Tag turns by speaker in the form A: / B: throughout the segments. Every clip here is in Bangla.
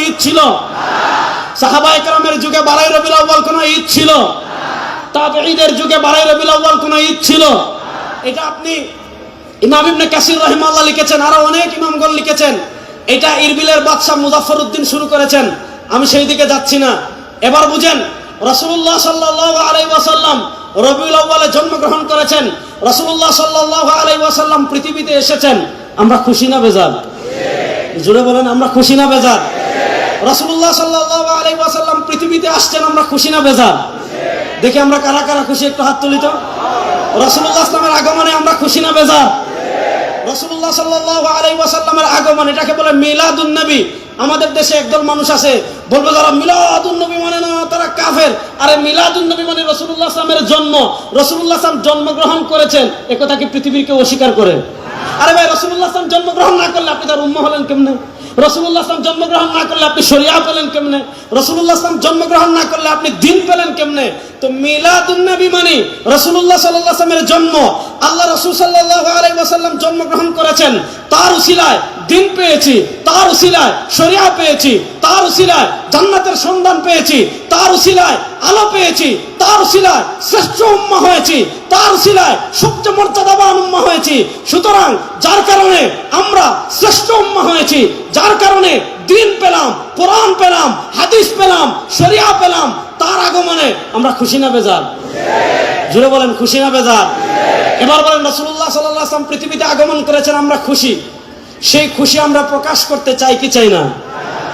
A: ঈদ ছিল? সাহাবায়ে কেরামের যুগে 12 রবিউল আউয়াল কোনো ঈদ ছিল? তাবেঈদের যুগে 12 রবিউল আউয়াল কোনো ঈদ ছিল? এটা আপনি ইমাম ইবনে কাসির রাহিমাহুল্লাহ লিখেছেন, আরো অনেক ইমামগণ লিখেছেন। এটা ইরবিলের বাদশা মুজাফফরউদ্দিন শুরু করেছেন, আমি সেই দিকে যাচ্ছি না। এবার বুঝেন, রাসূলুল্লাহ সাল্লাল্লাহু আলাইহি ওয়াসাল্লাম রবিউল আউয়ালে জন্মগ্রহণ করেছেন, রাসূলুল্লাহ সাল্লাল্লাহু আলাইহি ওয়াসাল্লাম পৃথিবীতে এসেছেন। আমরা খুশি না বেজার? জোরে বলেন, আমরা খুশি না বেজার? রাসূলুল্লাহ সাল্লাল্লাহু আলাইহি ওয়াসাল্লাম পৃথিবীতে আসছেন, আমরা খুশি না বেজার? দেখি আমরা কারা কারা খুশি, একটু হাত তুলি তো। রাসূলুল্লাহ সাল্লামের আগমনে আমরা খুশি না বেজার? রাসূলুল্লাহ সাল্লাল্লাহু আলাইহি ওয়াসাল্লামের আগমন, এটাকে বলে মিলাদুন নবী। আমাদের দেশে একদল মানুষ আছে, বলবে যারা মিলাদুন নবী মানে না তারা কাফের। আরে মিলাদুন নবী মানে রাসূলুল্লাহ সাল্লামের জন্ম, রাসূলুল্লাহ সাল্লাম জন্মগ্রহণ করেছেন, এ কথা কি পৃথিবীর কেউ অস্বীকার করে? আরে ভাই, রাসূলুল্লাহ সাল্লাম জন্মগ্রহণ না করলে আপনি তার উম্মাহ হলেন কেমনে? রাসূলুল্লাহ সাল্লাম জন্মগ্রহণ না করলে আপনি শরিয়া পেলেন কেমনে? রাসূলুল্লাহ সাল্লাম জন্মগ্রহণ না করলে আপনি দ্বীন পেলেন কেমনে? তো মিলাদুন নবী মানে রাসূলুল্লাহ সাল্লাল্লাহু আলাইহি ওয়াসাল্লামের জন্ম। আল্লাহ রাসূল সাল্লাল্লাহু আলাইহি ওয়াসাল্লাম জন্মগ্রহণ করেছেন, তার উসিলায় দ্বীন পেয়েছি, তার উসিলায় শরিয়া পেয়েছি, তার উসিলায় জান্নাতের সন্ধান পেয়েছি, তার উসিলায় আলো পেয়েছি, তার উসিলায় শ্রেষ্ঠ উম্মাহ হয়েছি, তার উসিলায় সবচেয়ে মর্যাদাবান উম্মাহ হয়েছি। সুতরাং যার কারণে আমরা শ্রেষ্ঠ উম্মাহ হয়েছি, যার কারণে দ্বীন পেলাম, কোরআন পেলাম, হাদিস পেলাম, শরিয়া পেলাম, তার আগমনে আমরা খুশি না বেজার? জোরে বলেন, খুশি না বেজার? এবার বলেন, রাসূলুল্লাহ সাল্লাল্লাহু আলাইহি ওয়াসাল্লাম পৃথিবীতে আগমন করেছেন, আমরা খুশি। সেই খুশি আমরা প্রকাশ করতে চাই কি চাই না?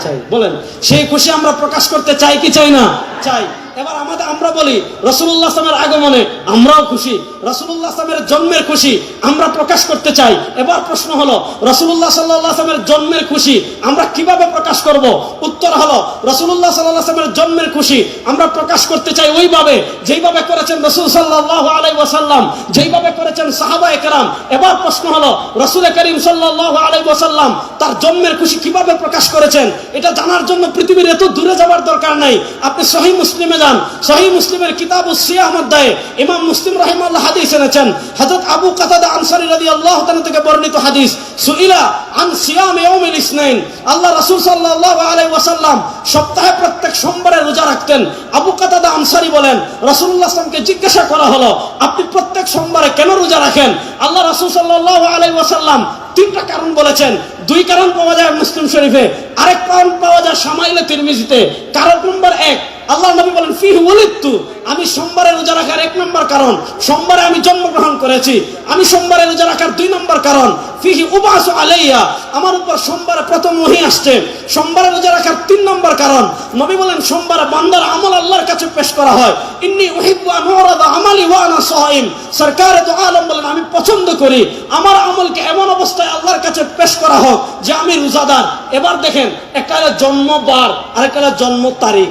A: চাই। বলেন, সেই খুশি আমরা প্রকাশ করতে চাই কি চাই না? চাই। এবার আমরা বলি রাসূলুল্লাহ সাল্লাল্লাহু আলাইহি ওয়াসাল্লামের আগমনে আমরাও খুশি, রাসূলুল্লাহ সাল্লাল্লাহু আলাইহি ওয়াসাল্লামের জন্মের খুশি আমরা প্রকাশ করতে চাই। এবার প্রশ্ন হলো, রাসূলুল্লাহ সাল্লাল্লাহু আলাইহি ওয়াসাল্লামের জন্মের খুশি আমরা কিভাবে প্রকাশ করব? উত্তর হলো, রাসূলুল্লাহ সাল্লাল্লাহু আলাইহি ওয়াসাল্লামের জন্মের খুশি আমরা প্রকাশ করতে চাই ওইভাবে যেইভাবে করেছেন রাসূল সাল্লাল্লাহু আলাইহি ওয়াসাল্লাম, যেইভাবে করেছেন সাহাবায়ে কেরাম। এবার প্রশ্ন হলো, রাসূল করিম সাল্লাল্লাহু আলাইহি ওয়াসাল্লাম তার জন্মের খুশি কিভাবে প্রকাশ করেছেন? এটা জানার জন্য পৃথিবীর এত দূরে যাওয়ার দরকার নাই। আপনি সহিহ মুসলিমে যান, সহিহ মুসলিমের কিতাবুস সিয়াম অধ্যায়ে ইমাম মুসলিম রাহিমাহুল্লাহ হাদিস এনেছেন। হযরত আবু কাতাদা আনসারী রাদিয়াল্লাহু তাআলা থেকে বর্ণিত হাদিস, সুইলা আন সিয়াম ইয়াউমিল ইসনাইন। আল্লাহ রাসূল সাল্লাল্লাহু আলাইহি ওয়াসাল্লাম সপ্তাহে প্রত্যেক সোমবারে রোজা রাখতেন। আবু কাতাদা আনসারী বলেন, রাসূলুল্লাহ সাল্লাল্লাহু আলাইহি ওয়াসাল্লামকে জিজ্ঞাসা করা হলো, আপনি প্রত্যেক সোমবারে কেন রোজা রাখেন? আল্লাহ রাসূল সাল্লাল্লাহু আলাইহি ওয়াসাল্লাম তিনটা কারণ বলেছেন। দুই কারণ পাওয়া যায় মুসলিম শরীফে, আরেক কারণ পাওয়া যায় শামাইলে তিরমিজিতে। কারণ নম্বর 1, আল্লাহ নবী বলেন, ফিহি ওয়ালিদতু, আমি সোমবারে রোজা রাখার 1 নম্বর কারণ, সোমবারে আমি জন্মগ্রহণ করেছি। আমি সোমবারে রোজা রাখার 2 নম্বর কারণ, ফিহি উবাসু আলাইয়া, আমার উপর সোমবারে প্রথম ওহী আসছে। সোমবারে রোজা রাখার 3 নম্বর কারণ, নবী বলেন, সোমবারে বান্দার আমল আল্লাহর কাছে পেশ করা হয়। ইন্নী উহিব্বু আন উরাদা আমালি ওয়া আনা সাইম, সরকারে দু আলম বলেন, আমি পছন্দ করি আমার আমলকে এমন অবস্থায় আল্লাহর কাছে পেশ করা হোক যে আমি রোজাদার। এবার দেখেন, একটা হলো জন্মবার, আরেকটা হলো জন্ম তারিখ।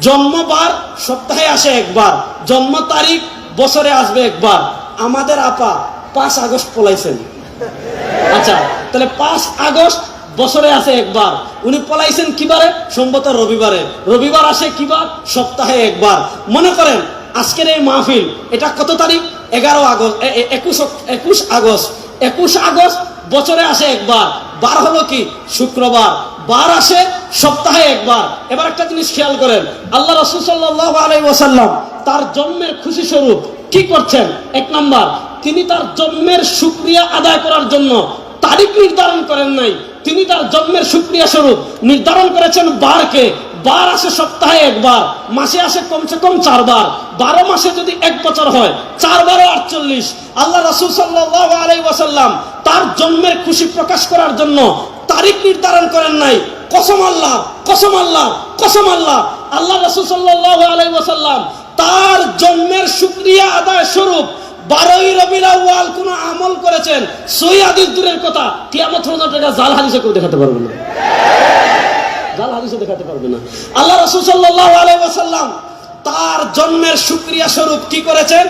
A: জন্মবার সপ্তাহে আসে একবার, জন্ম তারিখ বছরে আসবে একবার। আমাদের আপা 5 আগস্ট পলাইছেন। আচ্ছা, তাহলে 5 আগস্ট বছরে আসে একবার, উনি পলাইছেন কিবারে? সম্ভবত রবিবারে। রবিবার আসে কিবার? সপ্তাহে একবার। মনে করেন আজকের এই মাহফিল, এটা কত তারিখ? 11 আগস্ট, 21 আগস্ট। 21 আগস্ট বছরে আসে একবার। বার হলো কি? শুক্রবার। বার আসে সপ্তাহে একবার। এবার একটা জিনিস খেয়াল করেন, আল্লাহ রাসূল সাল্লাল্লাহু আলাইহি ওয়াসাল্লাম তার জন্মের খুশি স্বরূপ কি করছেন? 1 নাম্বার, তিনি তার জন্মের শুকরিয়া আদায় করার জন্য তারিখ নির্ধারণ করেন নাই, তিনি তার জন্মের শুকরিয়া স্বরূপ নির্ধারণ করেছেন বারকে। বার আসে সপ্তাহে একবার, মাসে আসে কমসে কম 4 বার। 12 মাসে যদি 1 বছর হয়, 4 বারে 48। আল্লাহ রাসূল সাল্লাল্লাহু আলাইহি ওয়াসাল্লাম তার জন্মের খুশি প্রকাশ করার জন্য তারিখ নির্ধারণ করেন নাই। কসম আল্লাহ, কসম আল্লাহ, কসম আল্লাহ, আল্লাহ রাসূল সাল্লাল্লাহু আলাইহি ওয়াসাল্লাম তার জন্মের শুকরিয়া আদায় স্বরূপ 12ই রবিউল আউয়াল কোন আমল করেছেন, সহিহ হাদিস দূরের কথা, কিয়ামত পর্যন্ত এটা জাল হাদিসে কেউ দেখাতে পারবে না। জাল হাদিসে দেখাতে পারবে না। আল্লাহ রাসূল সাল্লাল্লাহু আলাইহি ওয়াসাল্লাম তার জন্মের শুকরিয়া স্বরূপ কি করেছেন?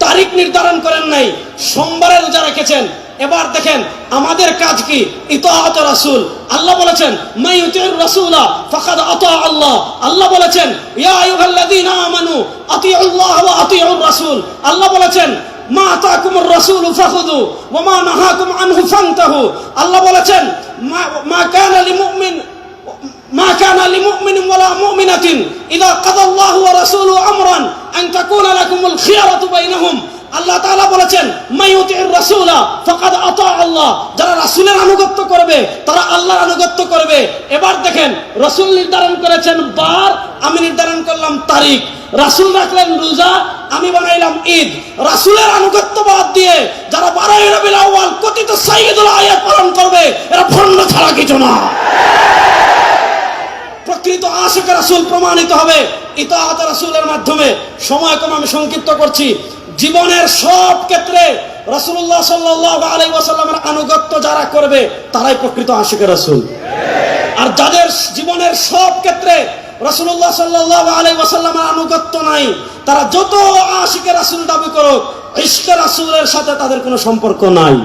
A: তারিখ নির্ধারণ করেন নাই, সোমবারে রোজা রেখেছেন। এবার দেখেন আমাদের কাজ কি? ইতাআত রাসূল। আল্লাহ বলেছেন, মান ইউতিউর রাসূলা ফাকাদ আতা আল্লাহ। আল্লাহ বলেছেন, ইয়া আইয়ুহাল্লাযীনা আমানু আতিউল্লাহ ওয়া আতিউর রাসূল। আল্লাহ বলেছেন, মা আতাকুমুর রাসূলু ফাখুযু ওয়া মা নাহাকুম আনহু ফান্তাহু। আল্লাহ বলেছেন, মা কানা লিমুমিন মুমিনিন ওয়ালা মুমিনাতিন ইযা কাদাল্লাহু ওয়া রাসূলুহু আমরান আন তাকুনা লাকুমুল খিয়ারাতু বাইনাহুম। আল্লাহ তাআলা বলেছেন মাইয়ুতির রাসূলা ফাকাদ আতা আল্লাহ, যারা রাসূলের আনুগত্য করবে তারা আল্লাহর আনুগত্য করবে। এবার দেখেন, রাসূল নির্ধারণ করেছেন বার, আমি নির্ধারণ করলাম তারিখ। রাসূল রাখলেন রোজা, আমি বানাইলাম ঈদ। রাসূলের আনুগত্য বাদ দিয়ে যারা 12 রবিউল আউয়াল কথিত সাইয়্যিদুল আয়াত পালন করবে, এরা ভণ্ড ছাড়া কিছু না। প্রকৃত আশিক রাসূল প্রমাণিত হবে ইতাআত রাসূলের মাধ্যমে। সময় কম, আমি সংক্ষিপ্ত করছি। জীবনের সব ক্ষেত্রে রাসূলুল্লাহ সাল্লাল্লাহু আলাইহি ওয়াসাল্লামের আনুগত্য যারা করবে তারাই প্রকৃত আশিক রাসূল। আর যাদের জীবনের সব ক্ষেত্রে রাসূলুল্লাহ সাল্লাল্লাহু আলাইহি ওয়াসাল্লামের আনুগত্য নাই, তারা যত আশিক রাসূল দাবি করুক, ইশকে রাসূলের সাথে তাদের কোনো সম্পর্ক নাই।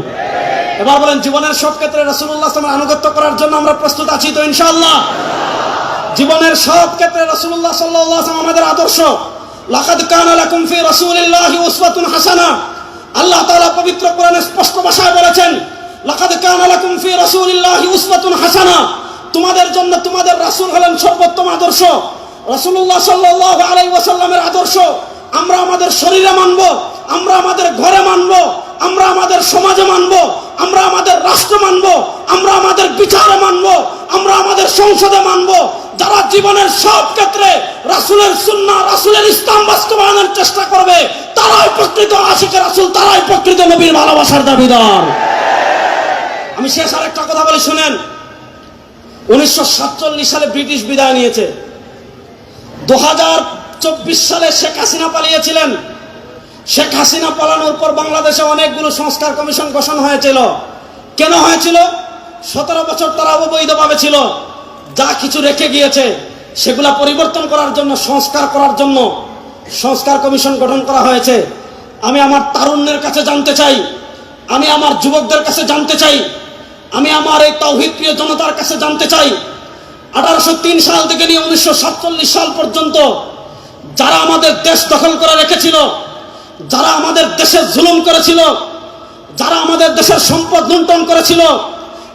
A: এবার বলেন, জীবনের সব ক্ষেত্রে রাসূলুল্লাহ সাল্লাল্লাহু আলাইহি ওয়াসাল্লামের আনুগত্য করার জন্য আমরা প্রস্তুত আছি তো ইনশাআল্লাহ? জীবনের সব ক্ষেত্রে রাসূলুল্লাহ সাল্লাল্লাহু আলাইহি ওয়াসাল্লাম আমাদের আদর্শ। লাকাদ কানা লাকুম ফি রাসূলিল্লাহি উসওয়াতুন হাসানাহ। আল্লাহ তাআলা পবিত্র কোরআনে স্পষ্ট ভাষায় বলেছেন, লাকাদ কানা লাকুম ফি রাসূলিল্লাহি উসওয়াতুন হাসানাহ। তোমাদের জন্য তোমাদের রাসূল হলেন সর্বোত্তম আদর্শ। রাসূলুল্লাহ সাল্লাল্লাহু আলাইহি ওয়াসাল্লামের আদর্শ আমরা আমাদের শরীরে মানব, আমরা আমাদের ঘরে মানব, আমরা আমাদের সমাজে মানব, আমরা আমাদের রাষ্ট্র মানব, আমরা আমাদের বিচারে মানব, আমরা আমাদের সংসদে মানব। যারা জীবনের সব ক্ষেত্রে রাসূলের সুন্নাহ, রাসূলের ইসলাম বাস্তবায়নের চেষ্টা করবে, তারাই প্রকৃত আশিকে রাসূল, তারাই প্রকৃত নবীর ভালোবাসার দাবিদার। আমি শেষ আরেকটা কথা বলি, শুনেন। 1947 সালে ব্রিটিশ বিদায় নিয়েছে। 2024 সালে শেখ হাসিনা পালিয়েছিলেন। শেখ হাসিনা পালানোর পর বাংলাদেশে অনেকগুলো সংস্কার কমিশন গঠন হয়েছিল। কেন হয়েছিল? 17 বছর তারা অবৈধভাবে ছিল। যা কিছু রেখে গিয়েছে সেগুলা পরিবর্তন করার জন্য, সংস্কার করার জন্য সংস্কার কমিশন গঠন করা হয়েছে। আমি আমার তারুণ্যের কাছে জানতে চাই, আমি আমার যুবকদের কাছে জানতে চাই, আমি আমার এই তাওহীদ প্রিয় জনতার কাছে জানতে চাই, 1803 সাল থেকে নিয়ে 1947 সাল পর্যন্ত যারা আমাদের দেশ দখল করে রেখেছিল, যারা আমাদের দেশে জুলুম করেছিল, যারা আমাদের দেশের সম্পদ লুণ্ঠন করেছিল,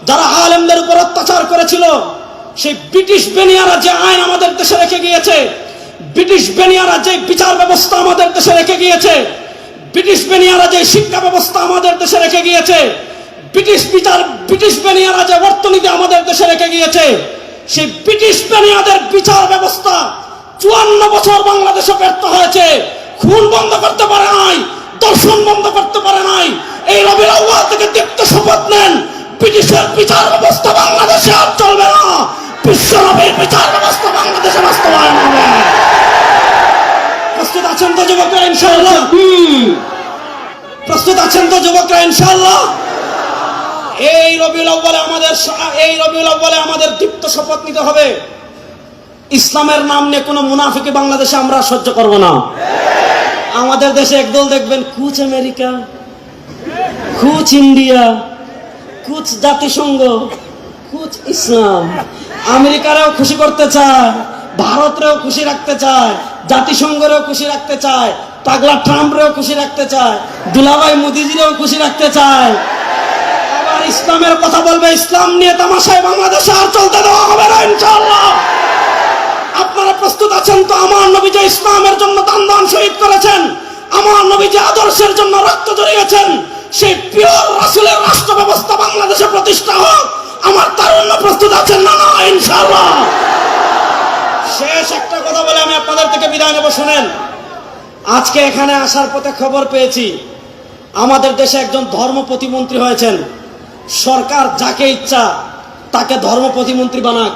A: যারা আলেমদের উপর অত্যাচার করেছিল, সেই ব্রিটিশ বেনিয়ারা যে আইন আমাদের দেশে রেখে গিয়েছে, ব্রিটিশ বেনিয়ারা যে বিচার ব্যবস্থা আমাদের দেশে রেখে গিয়েছে, ব্রিটিশ বেনিয়ারা যে শিক্ষা ব্যবস্থা আমাদের দেশে রেখে গিয়েছে, ব্রিটিশ বেনিয়ারা যে অর্থনীতি আমাদের দেশে রেখে গিয়েছে, সেই ব্রিটিশ বেনিয়াদের বিচার ব্যবস্থা 54 বছর বাংলাদেশে ব্যর্থ হয়েছে। খুন বন্ধ করতে পারে নাই, দর্শন বন্ধ করতে পারে নাই। এই রবিউল আউয়াল থেকে দীপ্ত শপথ নেন, ব্রিটিশের বিচার ব্যবস্থা বাংলাদেশে আর চলবে না, বিশ্ব নবীর বিচার ব্যবস্থা বাংলাদেশে বাস্তবায়ন হবে। প্রস্তুত আছেন তো যুবকরা ইনশাআল্লাহ? প্রস্তুত আছেন তো যুবকরা ইনশাআল্লাহ? এই রবিউল আউয়ালে আমাদের দীপ্ত শপথ নিতে হবে, ইসলামের নাম নিয়ে কোনো মুনাফিকি বাংলাদেশে আমরা সহ্য করব না। আমাদের দেশে একদল দেখবেন কুচ আমেরিকা, কুচ ইন্ডিয়া, কুচ জাতিসংঘ, কুচ ইসলাম। আমেরিকারেও খুশি করতে চায়, ভারতরেও খুশি রাখতে চায়, জাতিসংঘরেও খুশি রাখতে চায়, পাগলা ট্রাম্পরেও খুশি রাখতে চায়, দুলাভাই মোদিজিরেও খুশি রাখতে চায়। আবার ইসলামের কথা বলবে, ইসলাম নিয়ে তামাশায় বাংলাদেশে আর চলতে দেওয়া হবে না ইনশাআল্লাহ। আপনারা প্রস্তুত আছেন তো? আমার নবী যে ইসলামের জন্য দান শহীদ করেছেন, আমার নবী যে আদর্শের জন্য রক্ত ঝরিয়েছেন, সেই পিওর রাসূলের রাষ্ট্র ব্যবস্থা বাংলাদেশে প্রতিষ্ঠা হোক। আমার তারুণ্য প্রস্তুত আছেন না? না ইনশাআল্লাহ। শেষ একটা কথা বলে আমি আপনাদের থেকে বিদায় নেব, শুনেন। আজকে এখানে আসার পথে খবর পেয়েছি আমাদের দেশে একজন ধর্ম প্রতিমন্ত্রী হয়েছেন। সরকার যাকে ইচ্ছা তাকে ধর্ম প্রতিমন্ত্রী বানাক,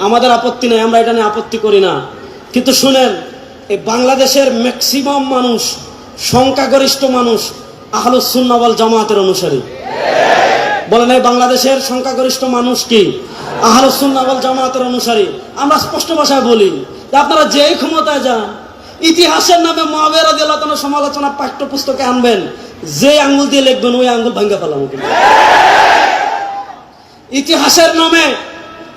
A: আমাদের আপত্তি নেই, আমরা এটা নিয়ে আপত্তি করি না। কিন্তু শুনেন, এই বাংলাদেশের ম্যাক্সিমাম মানুষ, সংখ্যাগরিষ্ঠ মানুষ আহলুস সুন্নাহ ওয়াল জামাতের অনুসারী। বলেন, এই বাংলাদেশের সংখ্যাগরিষ্ঠ মানুষ কি? আহলুস সুন্নাহ ওয়াল জামাতের অনুসারী। আমরা স্পষ্ট ভাষায় বলি যে আপনারা যেই ক্ষমতায় যান, ইতিহাসের নামে মুআবিয়া রাদিয়াল্লাহু তাআলার সমালোচনা পাঠ্যপুস্তকে আনবেন, যে আঙ্গুল দিয়ে লিখবেন ওই আঙ্গুল ভাঙা ফেলাবো। ইতিহাসের নামে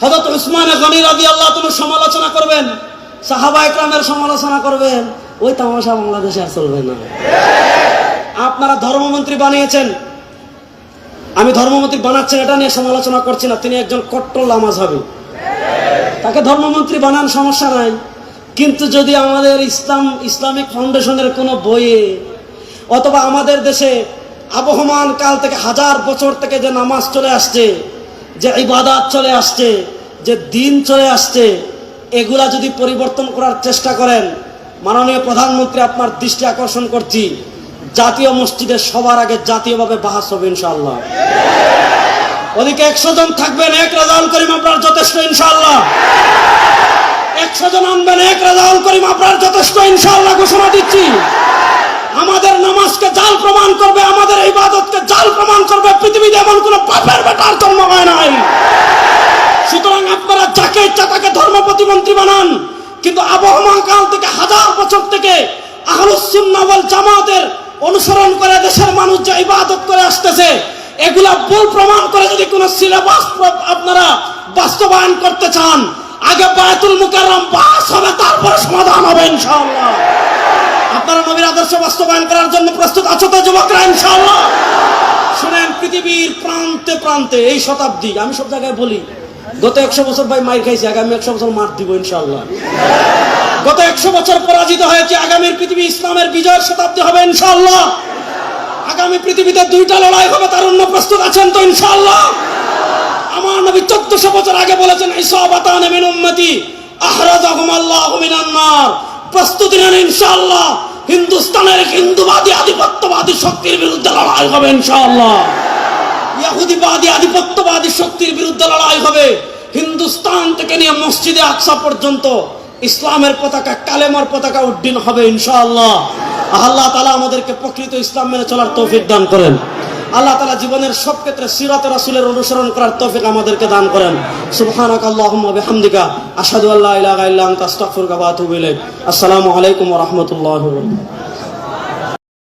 A: হযরত উসমান গনি রাদিয়াল্লাহু তাআলার সমালোচনা করবেন, সাহাবা একরামের সমালোচনা করবেন, ওই তামাশা বাংলাদেশে আর চলবে না। আপনারা ধর্মমন্ত্রী বানিয়েছেন, আমি ধর্মমন্ত্রী বানাচ্ছেন এটা নিয়ে সমালোচনা করছি না, তিনি একজন কট্টর লামাযহাবী। তাকে ধর্মমন্ত্রী বানান, সমস্যা নাই। কিন্তু যদি আমাদের ইসলামিক ফাউন্ডেশনের কোনো বইয়ে অথবা আমাদের দেশে আবহমান কাল থেকে হাজার বছর থেকে যে নামাজ চলে আসছে, যে ইবাদত চলে আসছে, যে দিন চলে আসছে, এগুলা যদি পরিবর্তন করার চেষ্টা করেন, মাননীয় প্রধানমন্ত্রী আপনার দৃষ্টি আকর্ষণ করছি, জাতীয় মসজিদে সবার আগে জাতীয়ভাবে বাহাস হবে ইনশাআল্লাহ। ওদিকে 100 জন থাকবেন, এক রেজাউল করিম আপনার যথেষ্ট ইনশাআল্লাহ। 100 জন আনবেন, এক রেজাউল করিম আপনার যথেষ্ট ইনশাআল্লাহ ঘোষণা দিচ্ছি। আমাদের নামাজকে জাল প্রমাণ করবে, আমাদের ইবাদতকে জাল প্রমাণ করবে পৃথিবীতে এমন কোন পাপের বেটার জন্ম হয় নাই। সুতরাং আপনারা যাকে ইচ্ছা তাকে ধর্ম প্রতিমন্ত্রী বানান, কিন্তু আবহমান কাল থেকে হাজার বছর থেকে আহলুস সুন্নাহ ওয়াল জামাতের অনুসরণ করে দেশের মানুষ যে ইবাদত করে আসতেছে, এগুলা ভুল প্রমাণ করে যদি কোন সিলেবাস আপনারা বাস্তবায়ন করতে চান, আগে বায়তুল মুকাররম পাস হবে, তারপরে সমাধান হবে ইনশাআল্লাহ। আপনারা নবীর আদর্শ বাস্তবায়ন করার জন্য প্রস্তুত আছো তো যুবকরা ইনশাআল্লাহ? শুনেন, পৃথিবীর প্রান্তে প্রান্তে এই শতাব্দী, আমি সব জায়গায় বলি, গত 100 বছর ভাই মার খাইছি, আগামী 100 বছর মার দিব ইনশাআল্লাহ। গত 100 বছর পরাজিত হয়েছে, আগামীর পৃথিবী ইসলামের বিজয়ের শতাব্দী হবে ইনশাআল্লাহ। আগামী পৃথিবীতে 2টা লড়াই হবে, তারুণ্য প্রস্তুত আছেন তো ইনশাআল্লাহ? আমার নবী 1400 বছর আগে বলেছেন, ইসাবাতান মিন উম্মতি আহরাজাহুম আল্লাহু মিনান নার। প্রস্তুতি নেন ইনশাআল্লাহ। হিন্দুস্তানের হিন্দুবাদী আধিপত্যবাদী শক্তির বিরুদ্ধে লড়াই হবে ইনশাআল্লাহ। ইহুদিবাদী আধিপত্যবাদী শক্তির বিরুদ্ধে লড়াই হবে। হিন্দুস্তান থেকে নিয়ে মসজিদে আকসা পর্যন্ত ইসলামের পতাকা, কালেমার পতাকা উড্ডীন হবে ইনশাআল্লাহ। আল্লাহ তাআলা আমাদেরকে প্রকৃত ইসলাম মেনে চলার তৌফিক দান করেন। আল্লাহ তাআলা জীবনের সব ক্ষেত্রে সিরাত রাসূলের অনুসরণ করার তৌফিক আমাদেরকে দান করেন। সুবহানাকা আল্লাহুম্মা বিহামদিকা আশহাদু আল্লা ইলাহা ইল্লা আনতা আস্তাগফিরুকা ওয়া আতুবু ইলাইক। আসসালামু আলাইকুম ওয়া রাহমাতুল্লাহি ওয়া বারাকাতুহু।